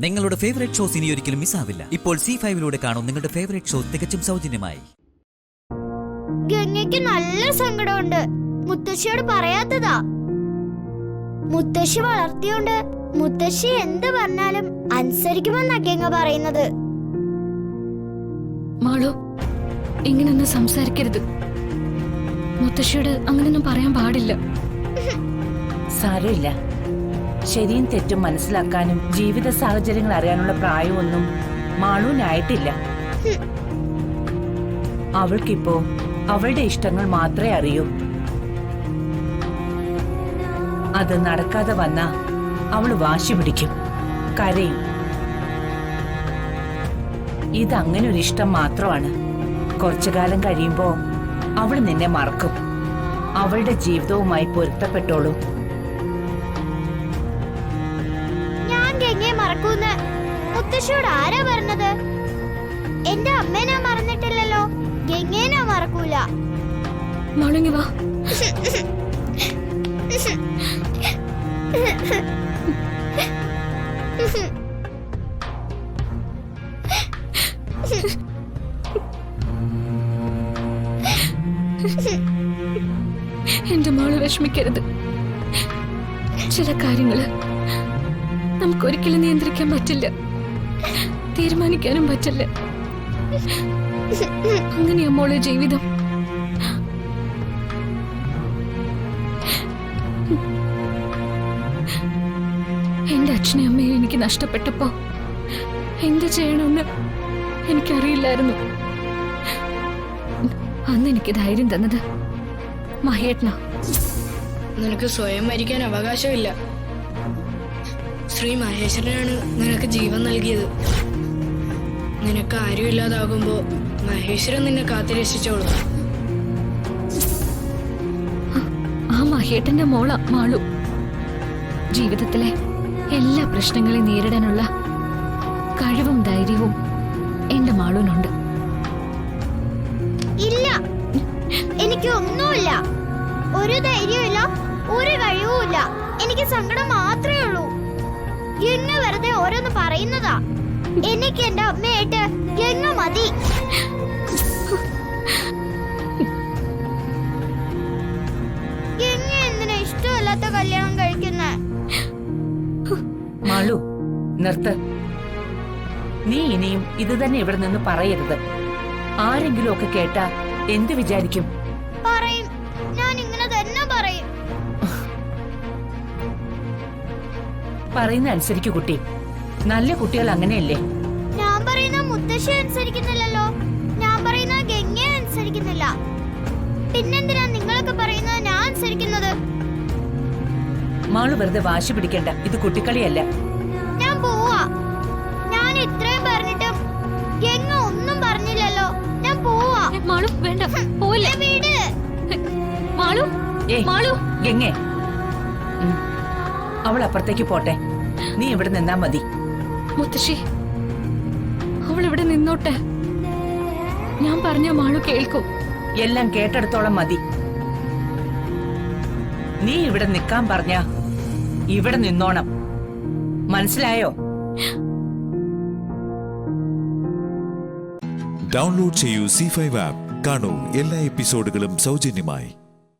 നിങ്ങളുടെ favourite shows ഇനി ഒരിക്കലും മിസ്സാവില്ല. ഇപ്പോൾ C5 കാണും നിങ്ങളുടെ ഫേവറേറ്റ് ഷോ തികച്ചും സൗജന്യമായി. ഗംഗയ്ക്ക് നല്ല സങ്കടമുണ്ട്. മുത്തശ്ശിയോട് പറയാത്തതാ. മുത്തശ്ശി വളർത്തിയോണ്ട് മുത്തശ്ശി എന്ത് പറഞ്ഞാലും അനുസരിക്കുമെന്നാ ഗംഗ പറയുന്നത്. മാളു, ഇങ്ങനൊന്നും സംസാരിക്കരുത്. മുത്തശ്ശിയോട് അങ്ങനൊന്നും പറയാൻ പാടില്ല. സാരമില്ല. ശരിയും തെറ്റും മനസ്സിലാക്കാനും ജീവിത സാഹചര്യങ്ങൾ അറിയാനുള്ള പ്രായമൊന്നും മാളൂനായിട്ടില്ല. അവൾക്കിപ്പോ അവളുടെ ഇഷ്ടങ്ങൾ മാത്രമേ അറിയൂ. അത് നടക്കാതെ വന്നാ അവള് വാശി പിടിക്കും, കരയും. ഇതങ്ങനെ ഒരു ഇഷ്ടം മാത്രമാണ്. കുറച്ചു കാലം കഴിയുമ്പോ അവൾ നിന്നെ മറക്കും. അവളുടെ ജീവിതവുമായി പൊരുത്തപ്പെട്ടോളൂ. ഗംഗയെ മറക്കൂന്ന് മുത്തശ്ശിയോട് ആരാ പറഞ്ഞത്? എന്റെ അമ്മേനാ മറന്നിട്ടില്ലല്ലോ. ഗംഗേനാ മറക്കൂല. മാളുങ്ങി വാ. എന്റെ മാള് വിഷമിക്കരുത്. ചില കാര്യങ്ങള് നമുക്കൊരിക്കലും നിയന്ത്രിക്കാൻ പറ്റില്ല, തീരുമാനിക്കാനും പറ്റില്ല. അങ്ങനെയാ മോളെ ജീവിതം. എന്റെ അച്ഛനെയും അമ്മയും എനിക്ക് നഷ്ടപ്പെട്ടപ്പോ എന്ത് ചെയ്യണമെന്ന് എനിക്കറിയില്ലായിരുന്നു. അന്ന് എനിക്ക് ധൈര്യം തന്നത് മഹേട്ടനാ. നിനക്ക് സ്വയം മരിക്കാൻ അവകാശമില്ല. ശ്രീ മഹേശ്വരനാണ് നിനക്ക് ജീവൻ നൽകിയത്. നിനക്ക് ആരുമില്ലാതാകുമ്പോ മഹേശ്വരൻ നിന്നെ കാത്തുരക്ഷിച്ചോളൂ. ആ മഹേട്ടന്റെ മോള മാളു. ജീവിതത്തിലെ എല്ലാ പ്രശ്നങ്ങളെയും നേരിടാനുള്ള കഴിവും ധൈര്യവും എന്റെ മാളൂനുണ്ട്. ഇല്ല, എനിക്ക് ഒന്നുമില്ല. ഒരു ധൈര്യമില്ല, ഒരു കഴിവുമില്ല. എനിക്ക് സങ്കടം മാത്രമേ ഉള്ളൂ. ഗംഗ വെറുതെ ഓരോന്ന് പറയുന്നതാ. എനിക്ക് എന്റെ അമ്മയായിട്ട് ഗംഗ മതി. ഗംഗ എന്തിനാ ഇഷ്ടമല്ലാത്ത കല്യാണം കഴിക്കുന്നേ? മാളു, നിർത്ത്. നീ ഇനിയും ഇത് തന്നെ ഇവിടെ നിന്ന് പറയരുത്. ആരെങ്കിലും ഒക്കെ കേട്ടാ എന്ത് വിചാരിക്കും? പറയും, ഞാൻ ഇങ്ങനെ തന്നെ പറയും. പറയുന്ന അനുസരിക്കു കുട്ടി. നല്ല കുട്ടികൾ അങ്ങനെയല്ലേ? ഞാൻ പറയുന്ന മുത്തശ്ശി അനുസരിക്കുന്നില്ലല്ലോ. ഞാൻ പറയുന്ന ഗംഗയെ അനുസരിക്കുന്നില്ല. പിന്നെന്തിനാ നിങ്ങളൊക്കെ പറയുന്നത് ഞാൻ അനുസരിക്കുന്നത്? മാളു വെറുതെ വാശി പിടിക്കണ്ട. ഇത് കുട്ടിക്കളിയല്ല. ഞാൻ പോവാ. ഞാൻ ഇത്രയും പറഞ്ഞിട്ടും ഗംഗ ഒന്നും പറഞ്ഞില്ലല്ലോ. ഞാൻ പോവാ. മാളു വേണ്ട, പോയില്ല. വീട് മാളു, മാളു. ഗംഗേ, അവൾ അപ്പുറത്തേക്ക് പോട്ടെ. നീ ഇവിടെ നിന്നാ മതി. മുത്തശ്ശി, അവൾ ഇവിടെ നിന്നോട്ടെ. ഞാൻ പറഞ്ഞ മാളു കേൾക്കും. എല്ലാം കേട്ടെടുത്തോളം മതി. നീ ഇവിടെ നിക്കാൻ പറഞ്ഞ ഇവിടെ നിന്നോണം. മനസ്സിലായോ? ഡൗൺലോഡ് ചെയ്യൂ C5 ആപ്പ്. കാണൂ എല്ലാ എപ്പിസോഡുകളും സൗജന്യമായി.